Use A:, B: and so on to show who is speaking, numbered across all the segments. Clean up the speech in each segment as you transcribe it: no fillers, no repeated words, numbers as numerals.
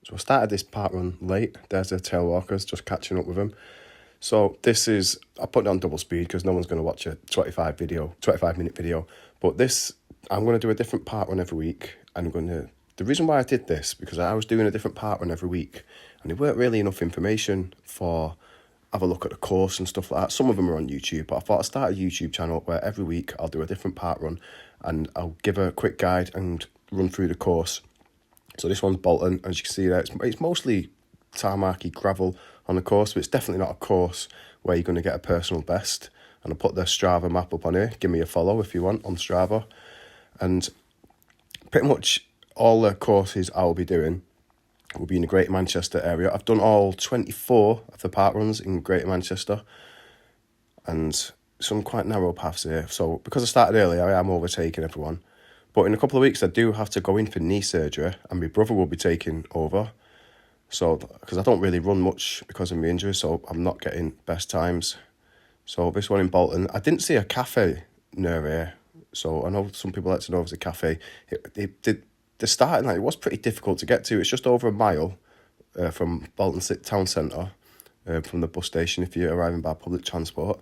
A: So I started this park run late. There's the tail walkers, just catching up with them. So this is, I put it on double speed because no one's going to watch a 25-minute video. But this, I'm going to do a different park run every week. And the reason why I did this, because I was doing a different park run every week, and there weren't really enough information for have a look at the course and stuff like that. Some of them are on YouTube, but I thought I'd start a YouTube channel where every week I'll do a different park run and I'll give a quick guide and run through the course. So this one's Bolton, as you can see there, it's mostly tarmacy gravel on the course, but it's definitely not a course where you're going to get a personal best. And I'll put the Strava map up on here. Give me a follow if you want on Strava. And pretty much all the courses I will be doing will be in the Greater Manchester area. I've done all 24 of the park runs in Greater Manchester, and some quite narrow paths here. So because I started early, I am overtaking everyone. But in a couple of weeks, I do have to go in for knee surgery, and my brother will be taking over. So, because I don't really run much because of my injury, so I'm not getting best times. So this one in Bolton, I didn't see a cafe near here. So I know some people like to know if there's a cafe. The starting line, it was pretty difficult to get to. It's just over a mile from Bolton Town Centre, from the bus station if you're arriving by public transport.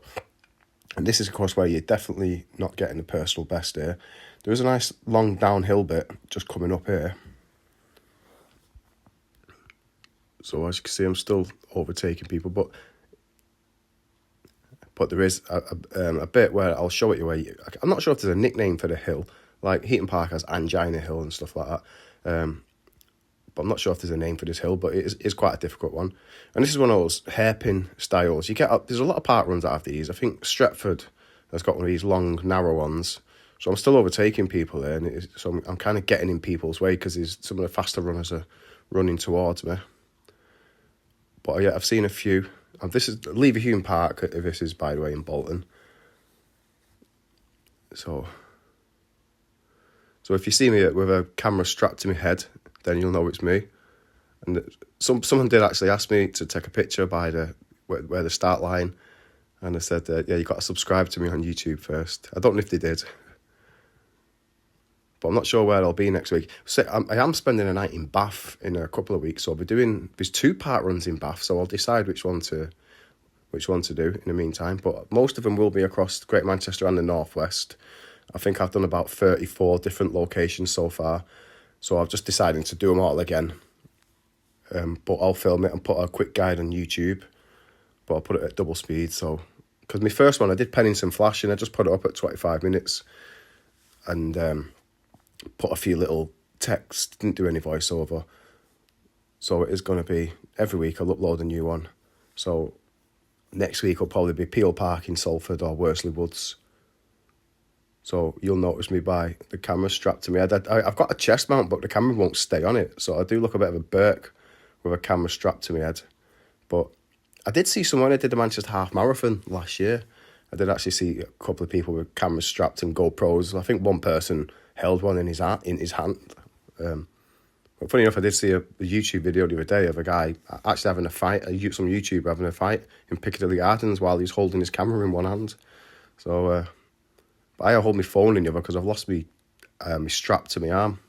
A: And this is, of course, where you're definitely not getting the personal best here. There is a nice long downhill bit just coming up here. So as you can see, I'm still overtaking people, but there is a bit where I'll show it you where I'm not sure if there's a nickname for the hill. Like Heaton Park has Angina Hill and stuff like that. But I'm not sure if there's a name for this hill, but it is quite a difficult one. And this is one of those hairpin styles. There's a lot of park runs that have these. I think Stretford has got one of these long, narrow ones. So I'm still overtaking people there. And so I'm kind of getting in people's way because some of the faster runners are running towards me. But yeah, I've seen a few. This is Leverhulme Park. This is, by the way, in Bolton. So if you see me with a camera strapped to my head, then you'll know it's me. And someone did actually ask me to take a picture by where the start line, and I said, yeah, you got to subscribe to me on YouTube first. I don't know if they did, but I'm not sure where I'll be next week. So I am spending a night in Bath in a couple of weeks, so I'll be doing, there's 2 park runs in Bath, so I'll decide which one to do in the meantime. But most of them will be across Greater Manchester and the Northwest. I think I've done about 34 different locations so far. So I've just decided to do them all again. But I'll film it and put a quick guide on YouTube. But I'll put it at double speed. So, because my first one, I did Pennington Flash and I just put it up at 25 minutes. And put a few little text, didn't do any voiceover. So it is going to be, every week I'll upload a new one. So next week will probably be Peel Park in Salford or Worsley Woods. So you'll notice me by the camera strapped to me. I've got a chest mount, but the camera won't stay on it. So I do look a bit of a Burke with a camera strapped to my head. But I did see someone who did the Manchester Half Marathon last year. I did actually see a couple of people with cameras strapped and GoPros. I think one person held one in his hand. But funny enough, I did see a YouTube video the other day of a guy actually having a fight, some YouTuber having a fight in Piccadilly Gardens while he's holding his camera in one hand. So... But I hold my phone in the other because I've lost my strap to my arm.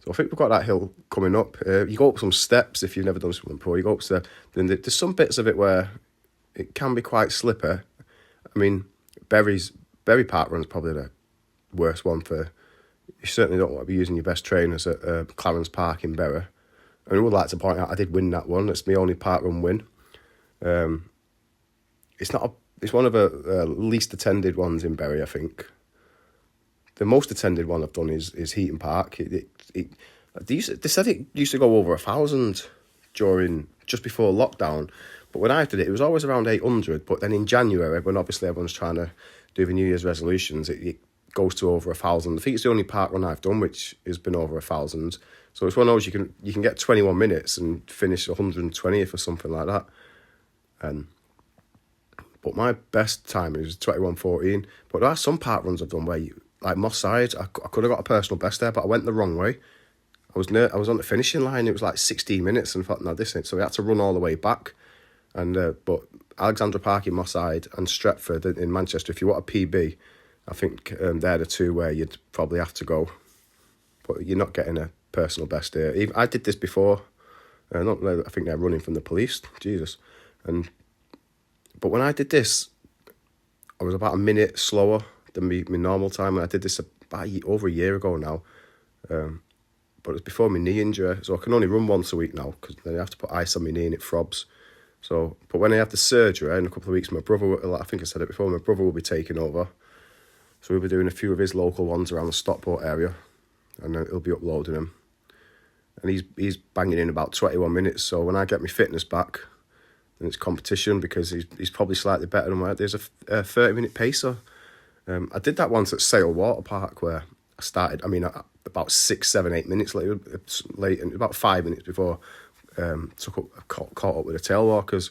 A: So I think we've got that hill coming up. You go up some steps if you've never done something before. You go up steps. Then there's some bits of it where it can be quite slippery. I mean, Berry Park Run's probably the worst one for... You certainly don't want to be using your best trainers at Clarence Park in Bury. And I would like to point out I did win that one. It's my only park run win. It's one of the least attended ones in Bury, I think. The most attended one I've done is Heaton Park. They said it used to go over 1,000 just before lockdown. But when I did it was always around 800. But then in January, when obviously everyone's trying to do the New Year's resolutions, it goes to over 1,000. I think it's the only park run I've done which has been over 1,000. So it's one of those you can get 21 minutes and finish 120th or something like that. But my best time is 21:14. But there are some park runs I've done where, like Moss Side, I could have got a personal best there, but I went the wrong way. I was on the finishing line. It was like 16 minutes, and I thought, no, this ain't. So I had to run all the way back. And but Alexandra Park in Moss Side and Stretford in Manchester, if you want a PB, I think they're the 2 where you'd probably have to go. But you're not getting a personal best here. I did this before. I think they're running from the police. Jesus. But when I did this, I was about a minute slower than my normal time. And I did this about over a year ago now. But it was before my knee injury. So I can only run once a week now because then I have to put ice on my knee and it throbs. So, but when I have the surgery in a couple of weeks, my brother, I think I said it before, my brother will be taking over. So we'll be doing a few of his local ones around the Stockport area. And he'll be uploading them. And he's banging in about 21 minutes. So when I get my fitness back, then it's competition because he's probably slightly better than there's a 30-minute pacer. I did that once at Sale Water Park where I started, about 6, 7, 8 minutes late and about 5 minutes before caught up with the tail walkers.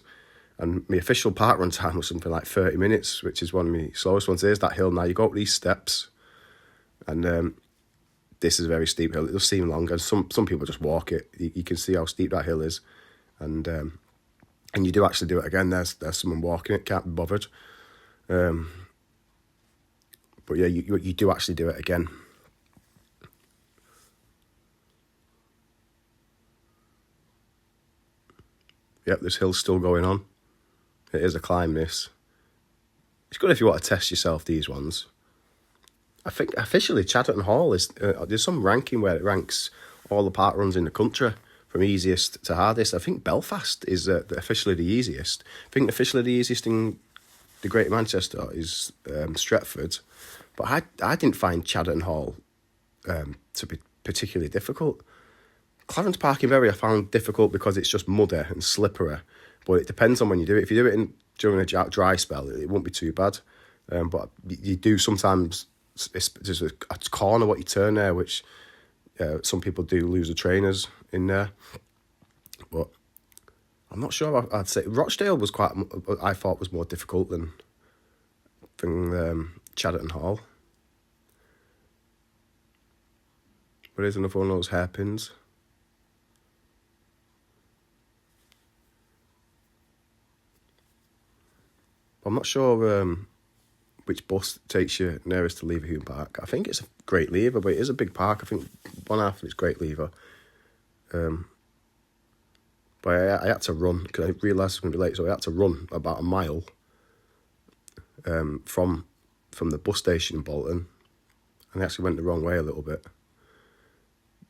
A: And my official parkrun time was something like 30 minutes, which is one of my slowest ones. There's that hill now. You go up these steps and this is a very steep hill. It does seem long, and some people just walk it. You can see how steep that hill is, and you do actually do it again. There's someone walking it, can't be bothered. But yeah, you do actually do it again. Yep, this hill's still going on. It is a climb, this. It's good if you want to test yourself, these ones. I think officially Chadderton Hall is, there's some ranking where it ranks all the park runs in the country from easiest to hardest. I think Belfast is officially the easiest. I think officially the easiest in the Greater Manchester is Stretford. But I didn't find Chadderton Hall to be particularly difficult. Clarence Park in Bury I found difficult because it's just muddy and slippery. But it depends on when you do it. If you do it during a dry spell, it won't be too bad. But you do sometimes... There's a corner what you turn there, which some people do lose the trainers in there. But I'm not sure. I'd say Rochdale was I thought was more difficult than Chadderton Hall. But here's another one of those hairpins. I'm not sure which bus takes you nearest to Leverhulme Park. I think it's a Great Lever, but it is a big park. I think one half of it's Great Lever. But I had to run because I realised I was going to be late, so I had to run about a mile from the bus station in Bolton, and I actually went the wrong way a little bit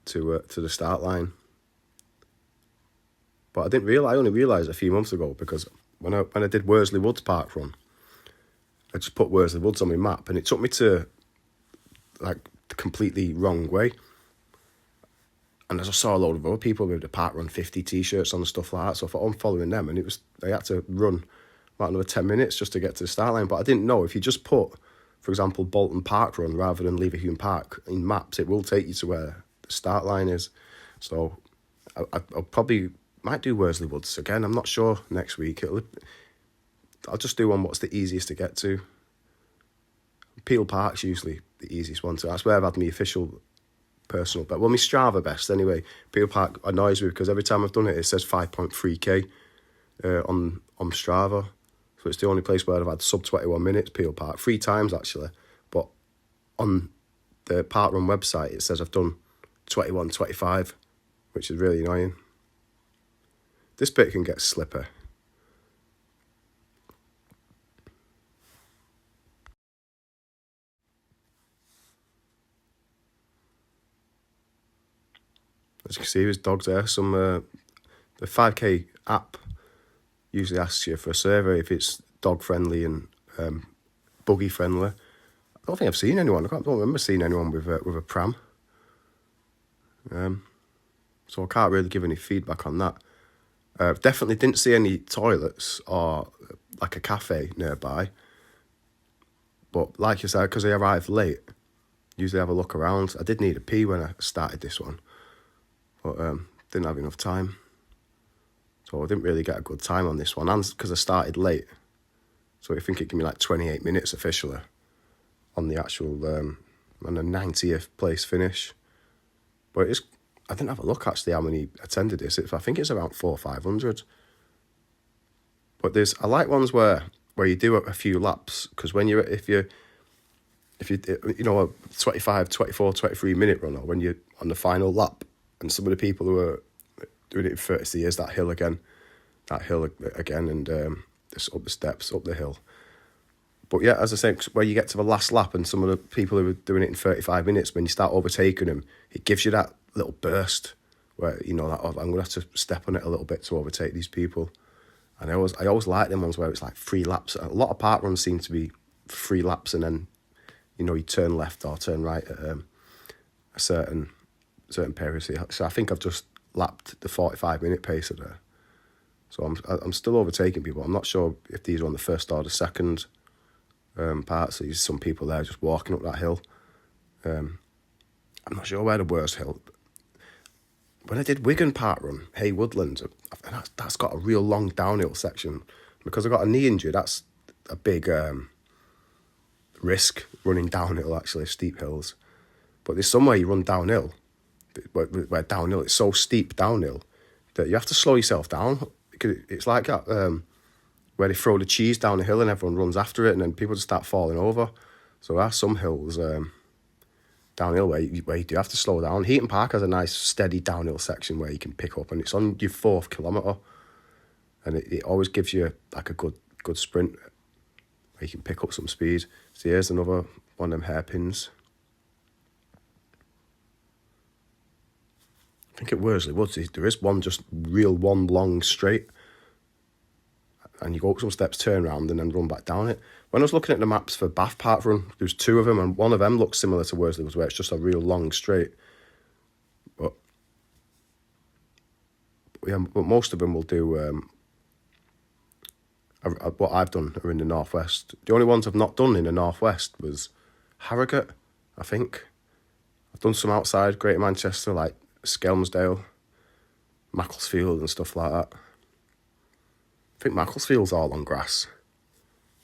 A: to the start line. But I only realised a few months ago because when I did Worsley Woods Parkrun, I just put Worsley Woods on my map and it took me to like the completely wrong way. And as I saw a load of other people with the Parkrun 50 t-shirts on and stuff like that, so I thought, I'm following them, and they had to run about another 10 minutes just to get to the start line. But I didn't know if you just put, for example, Bolton Parkrun rather than Leverhulme Park in maps, it will take you to where the start line is. So I'll probably might do Worsley Woods again. I'm not sure next week. I'll just do one what's the easiest to get to. Peel Park's usually the easiest one. So that's where I've had my official personal bet. Well, my Strava best anyway. Peel Park annoys me because every time I've done it, it says 5.3k on Strava. So it's the only place where I've had sub 21 minutes, Peel Park. 3 times actually. But on the Parkrun website, it says I've done 21:25, which is really annoying. This bit can get slippery. As you can see, there's dogs there. The 5k app usually asks you for a survey if it's dog friendly and buggy friendly. I don't think I've seen anyone. I don't remember seeing anyone with a pram. So I can't really give any feedback on that. Definitely didn't see any toilets or like a cafe nearby. But like you said, because I arrived late, usually have a look around. I did need a pee when I started this one, but didn't have enough time. So I didn't really get a good time on this one, and because I started late. So I think it gave me like 28 minutes officially on the actual, on the 90th place finish. But I didn't have a look actually how many attended this. I think it's around 400 or 500. But I like ones where you do a few laps, because when if you a 25, 24, 23 minute run, or when you're on the final lap, And some of the people who are doing it in 30 years, that hill again, and just up the steps, up the hill. But yeah, as I say, where you get to the last lap and some of the people who are doing it in 35 minutes, when you start overtaking them, it gives you that little burst where, you know, that, oh, I'm going to have to step on it a little bit to overtake these people. And I always like them ones where it's like 3 laps. A lot of park runs seem to be 3 laps and then, you know, you turn left or turn right at a certain period. So I think I've just lapped the 45-minute pace of there. So I'm still overtaking people. I'm not sure if these are on the first or the second part. So there's some people there just walking up that hill. I'm not sure where the worst hill. When I did Wigan Parkrun, Hay Woodlands, that's got a real long downhill section. Because I got a knee injury, that's a big risk running downhill, actually, steep hills. But there's somewhere you run downhill, where downhill, it's so steep downhill that you have to slow yourself down. Because it's like that, where they throw the cheese down the hill and everyone runs after it and then people just start falling over. So there are some hills downhill where you do have to slow down. Heaton Park has a nice steady downhill section where you can pick up, and it's on your 4th kilometre, and it always gives you like a good sprint where you can pick up some speed. So here's another one of them hairpins. I think at Worsley Woods there is one long straight, and you go up some steps, turn around, and then run back down it. When I was looking at the maps for Bath Parkrun, there's 2 of them, and one of them looks similar to Worsley Woods, where it's just a real long straight. But most of them will do. What I've done are in the northwest. The only ones I've not done in the northwest was Harrogate, I think. I've done some outside Greater Manchester, like Skelmersdale, Macclesfield and stuff like that. I think Macclesfield's all on grass,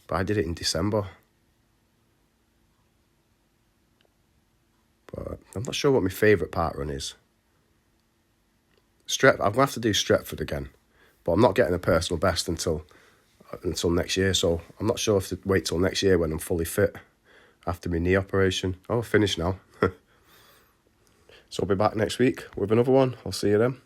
A: but I did it in December. But I'm not sure what my favourite parkrun is. I'm going to have to do Stretford again, but I'm not getting a personal best until next year, so I'm not sure if to wait till next year when I'm fully fit after my knee operation. Oh, finished now. So I'll be back next week with another one. I'll see you then.